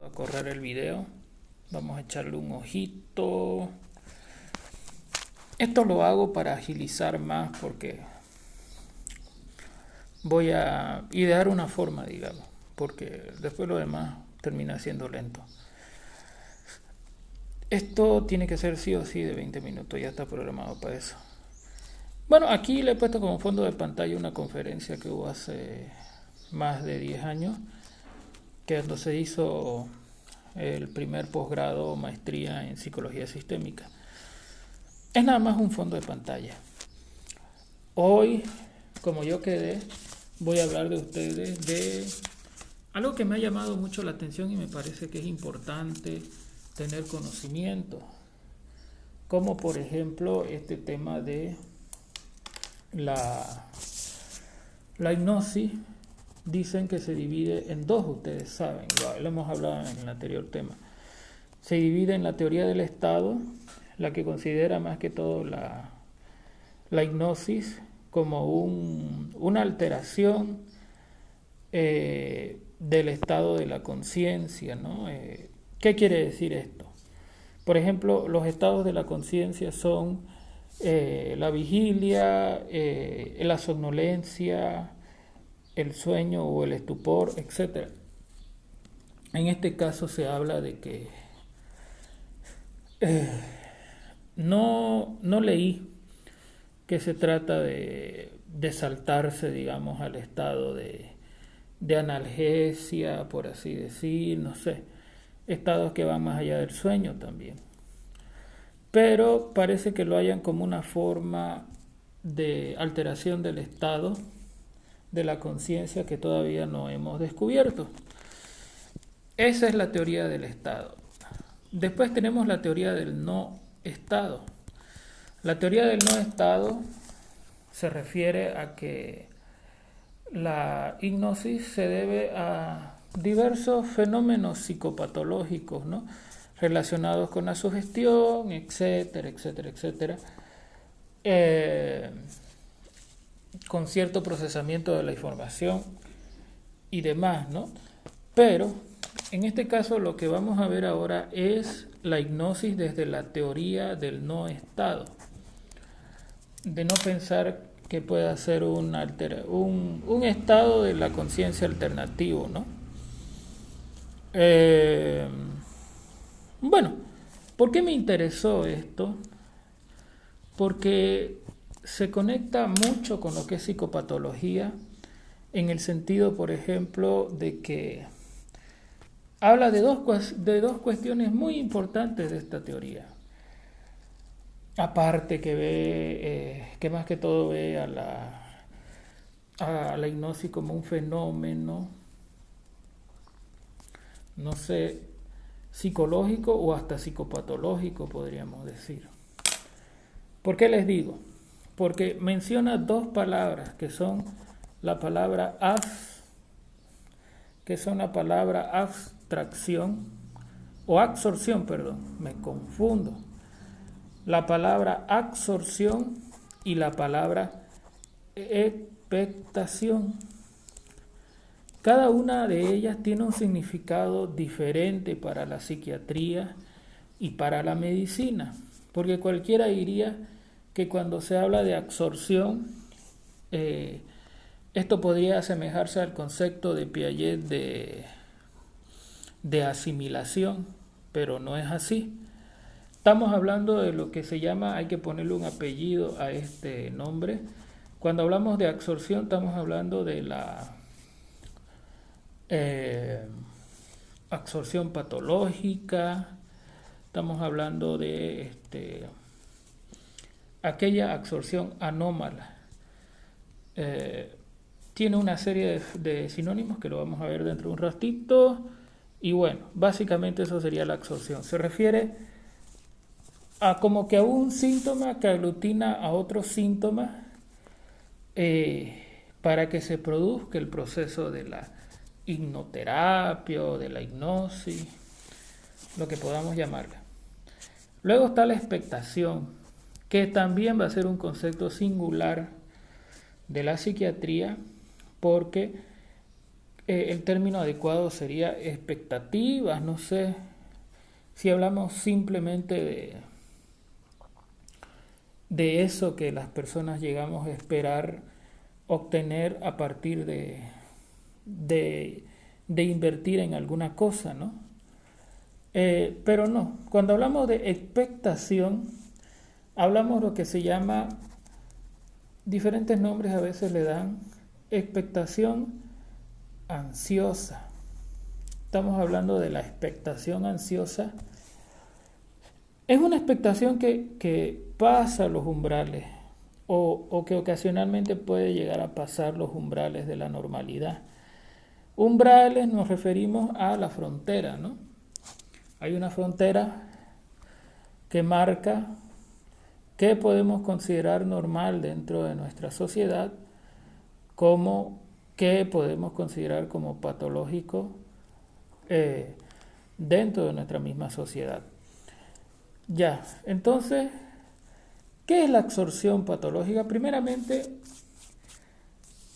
a correr el video. Vamos a echarle un ojito. Esto lo hago para agilizar más porque voy a idear una forma, digamos, porque después lo demás termina siendo lento. Esto tiene que ser sí o sí de 20 minutos, ya está programado para eso. Bueno, aquí le he puesto como fondo de pantalla una conferencia que hubo hace más de 10 años, que cuando se hizo el primer posgrado o maestría en psicología sistémica. Es nada más un fondo de pantalla. Hoy, como yo quedé, voy a hablar de ustedes de algo que me ha llamado mucho la atención y me parece que es importante tener conocimiento, como por ejemplo este tema de la hipnosis. Dicen que se divide en dos, ustedes saben, lo hemos hablado en el anterior tema. Se divide en la teoría del estado, la que considera más que todo la hipnosis como una alteración del estado de la conciencia, ¿no? ¿Qué quiere decir esto? Por ejemplo, los estados de la conciencia son la vigilia, la somnolencia, el sueño o el estupor, etc. En este caso se habla de que no leí que se trata de saltarse, digamos, al estado de analgesia, por así decir, no sé, estados que van más allá del sueño también. Pero parece que lo hayan como una forma de alteración del estado de la conciencia que todavía no hemos descubierto. Esa es la teoría del estado. Después tenemos la teoría del no estado. La teoría del no estado se refiere a que la hipnosis se debe a diversos fenómenos psicopatológicos, ¿no? Relacionados con la sugestión, etcétera, etcétera, etcétera. Con cierto procesamiento de la información y demás, ¿no? Pero en este caso lo que vamos a ver ahora es la hipnosis desde la teoría del no estado, de no pensar que pueda ser un estado de la conciencia alternativo, ¿no? Bueno, ¿por qué me interesó esto? Porque se conecta mucho con lo que es psicopatología, en el sentido, por ejemplo, de que habla de dos cuestiones muy importantes de esta teoría. Aparte que que más que todo ve a la hipnosis como un fenómeno, no sé, psicológico o hasta psicopatológico, podríamos decir. ¿Por qué les digo? Porque menciona dos palabras que son la palabra que son la palabra abstracción o absorción, perdón, me confundo. La palabra absorción y la palabra expectación. Cada una de ellas tiene un significado diferente para la psiquiatría y para la medicina, porque cualquiera diría que cuando se habla de absorción, esto podría asemejarse al concepto de Piaget de asimilación, pero no es así. Estamos hablando de lo que se llama, hay que ponerle un apellido a este nombre. Cuando hablamos de absorción, estamos hablando de la absorción patológica, estamos hablando de aquella absorción anómala. Tiene una serie de sinónimos que lo vamos a ver dentro de un ratito. Y bueno, básicamente eso sería la absorción. Se refiere a como que a un síntoma que aglutina a otros síntomas para que se produzca el proceso de la hipnoterapia o de la hipnosis, lo que podamos llamarla. Luego está la expectación, que también va a ser un concepto singular de la psiquiatría, porque el término adecuado sería expectativas, no sé, si hablamos simplemente de eso que las personas llegamos a esperar obtener a partir de invertir en alguna cosa, ¿no? Pero no, cuando hablamos de expectación, hablamos de lo que se llama, diferentes nombres a veces le dan, expectación ansiosa. Estamos hablando de la expectación ansiosa. Es una expectación que pasa los umbrales o que ocasionalmente puede llegar a pasar los umbrales de la normalidad. Umbrales nos referimos a la frontera, ¿no? Hay una frontera que marca qué podemos considerar normal dentro de nuestra sociedad, como qué podemos considerar como patológico dentro de nuestra misma sociedad. Ya, entonces, ¿qué es la absorción patológica? Primeramente,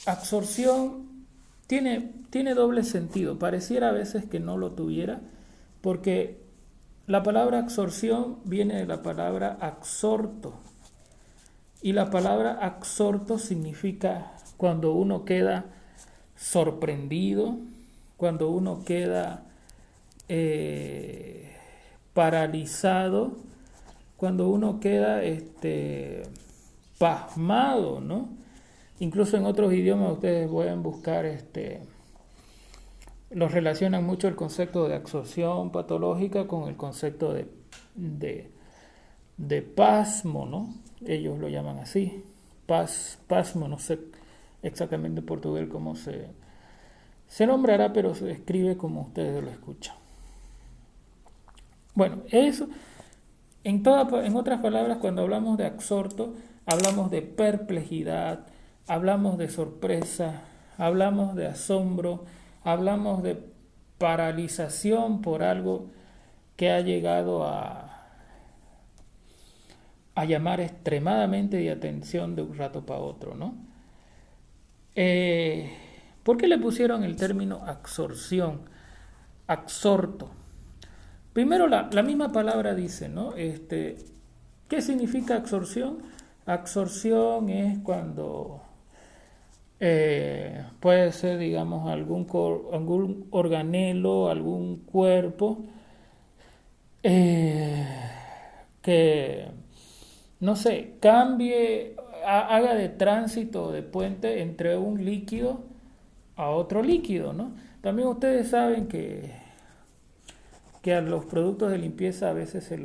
absorción tiene doble sentido. Pareciera a veces que no lo tuviera, porque la palabra absorción viene de la palabra absorto. Y la palabra absorto significa cuando uno queda sorprendido, cuando uno queda paralizado, cuando uno queda pasmado, ¿no? Incluso en otros idiomas ustedes pueden buscar, los relacionan mucho el concepto de absorción patológica con el concepto de pasmo, ¿no? Ellos lo llaman así, pasmo, no sé exactamente en portugués cómo se nombrará, pero se escribe como ustedes lo escuchan. Bueno, eso, en otras palabras, cuando hablamos de absorto, hablamos de perplejidad, hablamos de sorpresa, hablamos de asombro, hablamos de paralización por algo que ha llegado a llamar extremadamente de atención de un rato para otro, ¿no? ¿Por qué le pusieron el término absorción, absorto? Primero, la misma palabra dice, ¿no? ¿Qué significa absorción? Absorción es cuando puede ser, digamos, algún organelo, algún cuerpo que, no sé, cambie, haga de tránsito, de puente entre un líquido a otro líquido, ¿no? También ustedes saben que a los productos de limpieza a veces se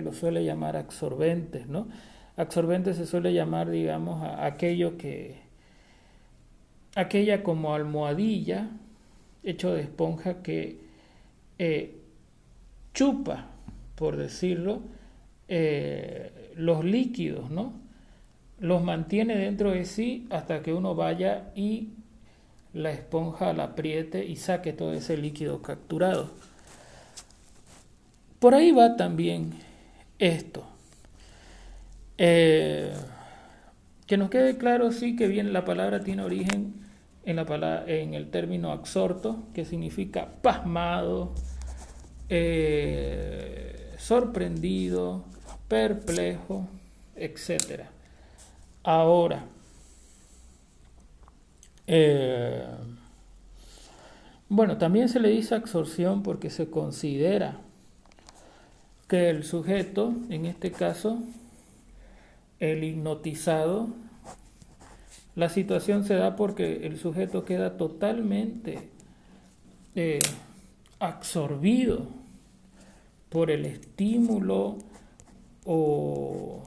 los suele llamar absorbentes, ¿no? Absorbente se suele llamar, digamos, a aquella como almohadilla hecho de esponja que chupa, por decirlo, los líquidos, ¿no? Los mantiene dentro de sí hasta que uno vaya y la esponja la apriete y saque todo ese líquido capturado. Por ahí va también esto. Que nos quede claro, sí, que bien la palabra tiene origen en el término absorto, que significa pasmado, sorprendido, perplejo, etc. Ahora, bueno, también se le dice absorción porque se considera que el sujeto, en este caso, el hipnotizado, la situación se da porque el sujeto queda totalmente absorbido por el estímulo o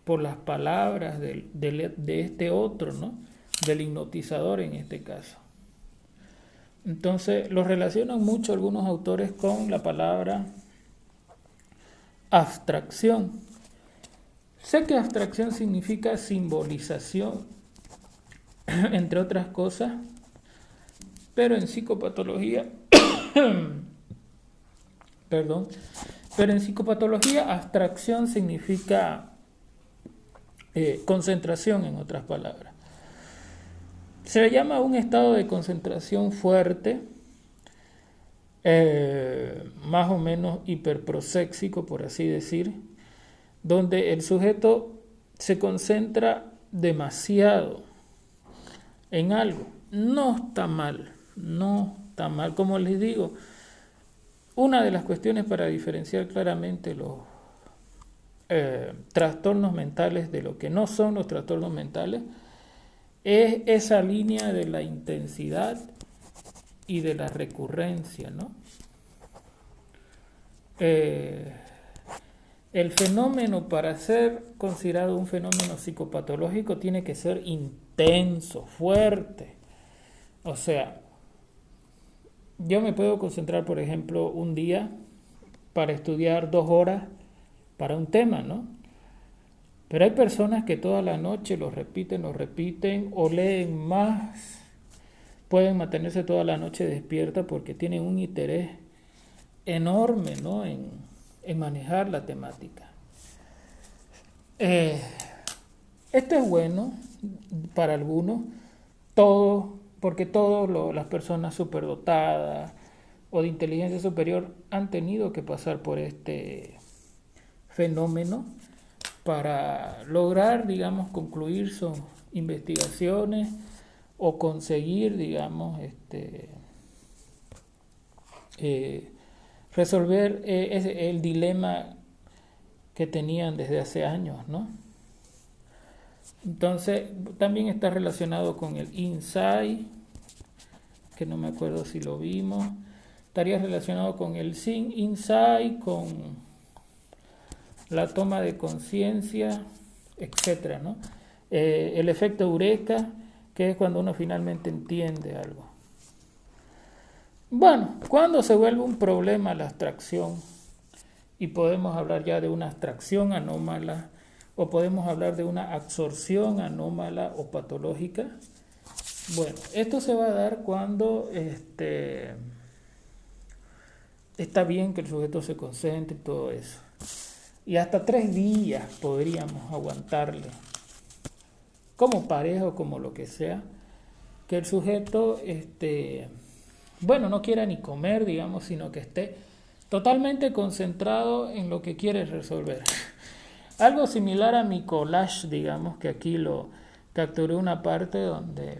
por las palabras de este otro, ¿no? Del hipnotizador en este caso. Entonces lo relacionan mucho algunos autores con la palabra abstracción. Sé que abstracción significa simbolización, entre otras cosas, pero en psicopatología, perdón, pero en psicopatología abstracción significa concentración, en otras palabras. Se le llama un estado de concentración fuerte, más o menos hiperproséxico, por así decir, donde el sujeto se concentra demasiado en algo. No está mal, no está mal. Como les digo, una de las cuestiones para diferenciar claramente los trastornos mentales de lo que no son los trastornos mentales es esa línea de la intensidad y de la recurrencia, ¿no? El fenómeno, para ser considerado un fenómeno psicopatológico, tiene que ser intenso, fuerte. O sea, yo me puedo concentrar, por ejemplo, un día para estudiar 2 horas para un tema, ¿no? Pero hay personas que toda la noche lo repiten, o leen más, pueden mantenerse toda la noche despierta porque tienen un interés enorme, ¿no?, en manejar la temática. Esto es bueno para algunos, porque todas las personas superdotadas o de inteligencia superior han tenido que pasar por este fenómeno para lograr, digamos, concluir sus investigaciones o conseguir, digamos, resolver el dilema que tenían desde hace años, ¿no? Entonces, también está relacionado con el insight, que no me acuerdo si lo vimos. Estaría relacionado con el insight, con la toma de conciencia, etcétera, ¿no? El efecto eureka, que es cuando uno finalmente entiende algo. Bueno, cuando se vuelve un problema la abstracción, y podemos hablar ya de una abstracción anómala, o podemos hablar de una absorción anómala o patológica. Bueno, esto se va a dar cuando está bien que el sujeto se concentre y todo eso. Y hasta 3 días podríamos aguantarle, como pareja o como lo que sea, que el sujeto no quiera ni comer, digamos, sino que esté totalmente concentrado en lo que quiere resolver. Algo similar a mi collage, digamos, que aquí lo capturé una parte donde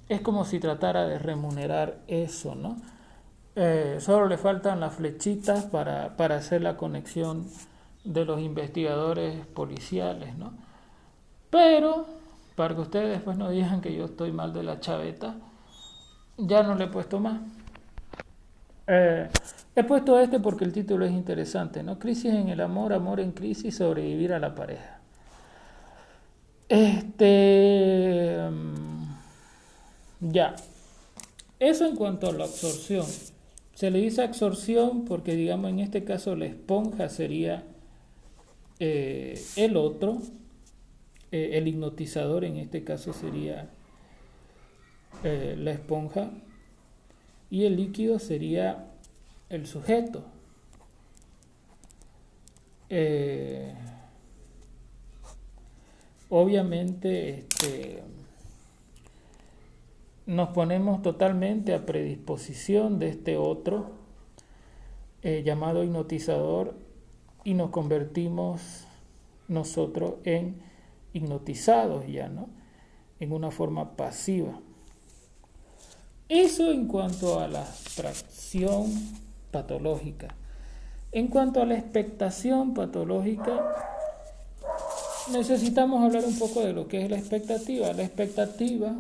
es como si tratara de remunerar eso, ¿no? Solo le faltan las flechitas para hacer la conexión de los investigadores policiales, ¿no? Pero, para que ustedes después no digan que yo estoy mal de la chaveta, ya no le he puesto más. He puesto porque el título es interesante, ¿no? Crisis en el amor, amor en crisis, sobrevivir a la pareja. Ya. Eso en cuanto a la absorción. Se le dice absorción porque, digamos, en este caso la esponja sería el otro, el hipnotizador en este caso sería la esponja, y el líquido sería el sujeto. Obviamente nos ponemos totalmente a predisposición de este otro llamado hipnotizador, y nos convertimos nosotros en hipnotizados ya, ¿no? En una forma pasiva. Eso en cuanto a la abstracción patológica. En cuanto a la expectación patológica, necesitamos hablar un poco de lo que es la expectativa. La expectativa,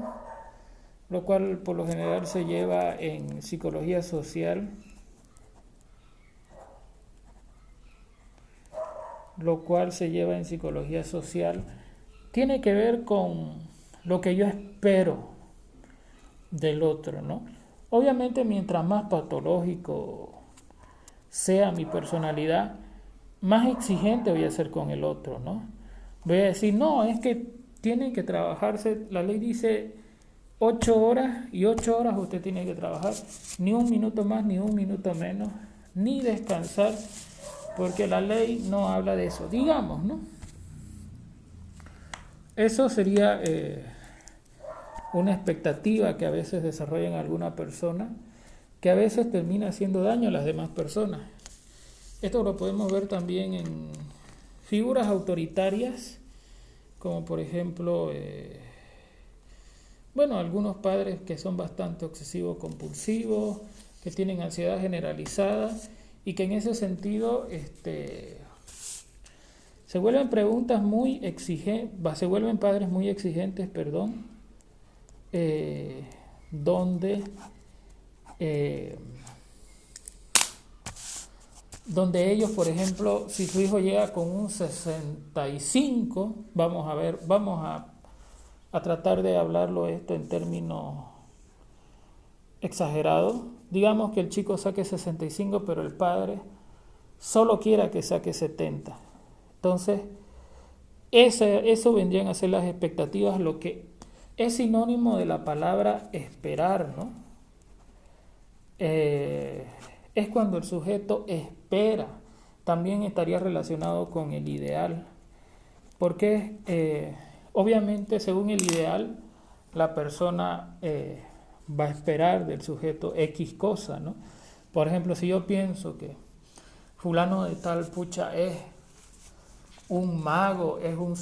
lo cual por lo general se lleva en psicología social, tiene que ver con lo que yo espero del otro, ¿no? Obviamente, mientras más patológico sea mi personalidad, más exigente voy a ser con el otro, ¿no? Voy a decir, no, es que tiene que trabajarse, la ley dice 8 horas, y 8 horas usted tiene que trabajar, ni un minuto más, ni un minuto menos, ni descansar, porque la ley no habla de eso, digamos, ¿no? Eso sería una expectativa que a veces desarrolla en alguna persona, que a veces termina haciendo daño a las demás personas. Esto lo podemos ver también en figuras autoritarias, como por ejemplo, algunos padres que son bastante obsesivos compulsivos, que tienen ansiedad generalizada y que en ese sentido se vuelven preguntas muy exigentes, se vuelven padres muy exigentes, donde ellos, por ejemplo, si su hijo llega con un 65, vamos a tratar de hablarlo esto en términos exagerados. Digamos que el chico saque 65, pero el padre solo quiera que saque 70. Entonces, eso vendrían a ser las expectativas, lo que es sinónimo de la palabra esperar, ¿no? Es cuando el sujeto espera. También estaría relacionado con el ideal, porque obviamente según el ideal la persona va a esperar del sujeto X cosa, ¿no? Por ejemplo, si yo pienso que fulano de tal es un mago, es un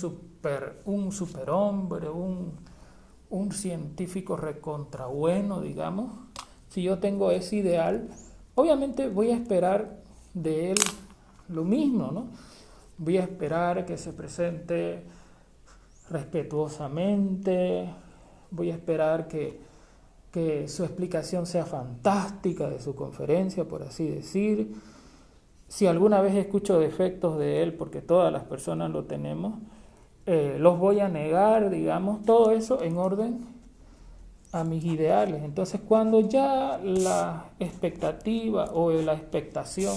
superhombre, un científico recontra bueno, digamos, si yo tengo ese ideal, obviamente voy a esperar de él lo mismo, ¿no? Voy a esperar que se presente respetuosamente, voy a esperar que su explicación sea fantástica de su conferencia, por así decir. Si alguna vez escucho defectos de él, porque todas las personas lo tenemos, los voy a negar, digamos, todo eso en orden a mis ideales. Entonces, cuando ya la expectativa o la expectación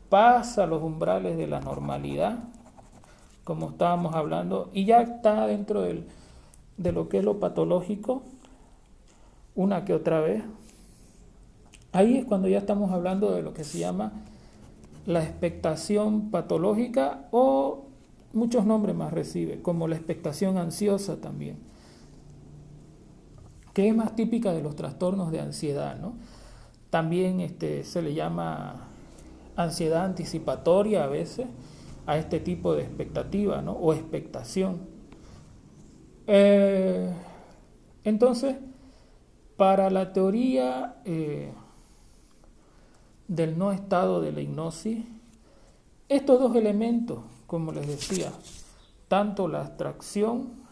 pasa los umbrales de la normalidad, como estábamos hablando, y ya está dentro de lo que es lo patológico, una que otra vez, ahí es cuando ya estamos hablando de lo que se llama la expectación patológica, o muchos nombres más recibe, como la expectación ansiosa también, que es más típica de los trastornos de ansiedad, ¿no? También se le llama ansiedad anticipatoria a veces a este tipo de expectativa, ¿no? O expectación. Entonces, para la teoría del no estado de la hipnosis, estos dos elementos, como les decía, tanto la abstracción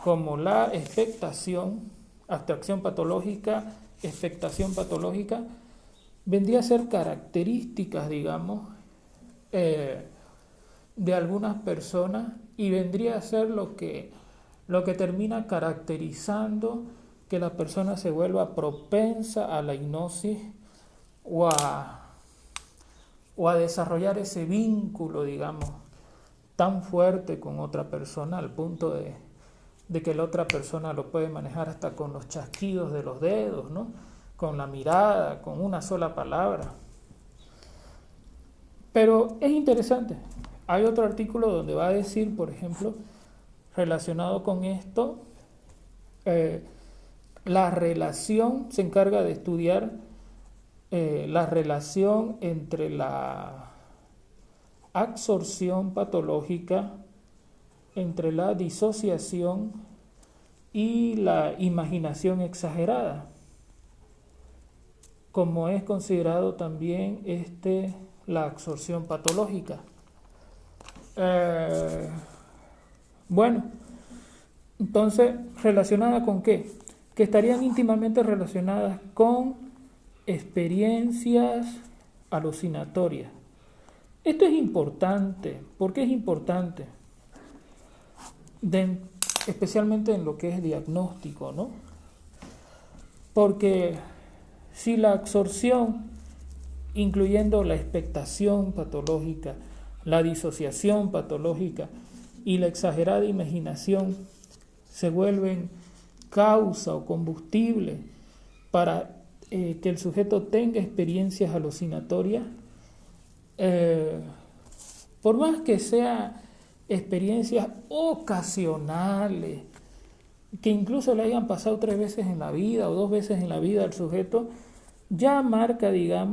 como la expectación, abstracción patológica, expectación patológica, vendría a ser características, digamos, de algunas personas, y vendría a ser lo que termina caracterizando que la persona se vuelva propensa a la hipnosis o a desarrollar ese vínculo, digamos, tan fuerte con otra persona al punto de que la otra persona lo puede manejar hasta con los chasquidos de los dedos, ¿no? Con la mirada, con una sola palabra. Pero es interesante. Hay otro artículo donde va a decir, por ejemplo, relacionado con esto, la relación, se encarga de estudiar la relación entre la absorción patológica, entre la disociación y la imaginación exagerada, como es considerado también la absorción patológica. Entonces, ¿relacionada con qué? Que estarían íntimamente relacionadas con experiencias alucinatorias. Esto es importante. ¿Por qué es importante? Especialmente en lo que es diagnóstico, ¿no? Porque si la absorción, incluyendo la expectación patológica, la disociación patológica y la exagerada imaginación, se vuelven causa o combustible para que el sujeto tenga experiencias alucinatorias, por más que sean experiencias ocasionales, que incluso le hayan pasado 3 veces en la vida o 2 veces en la vida al sujeto, ya marca, digamos,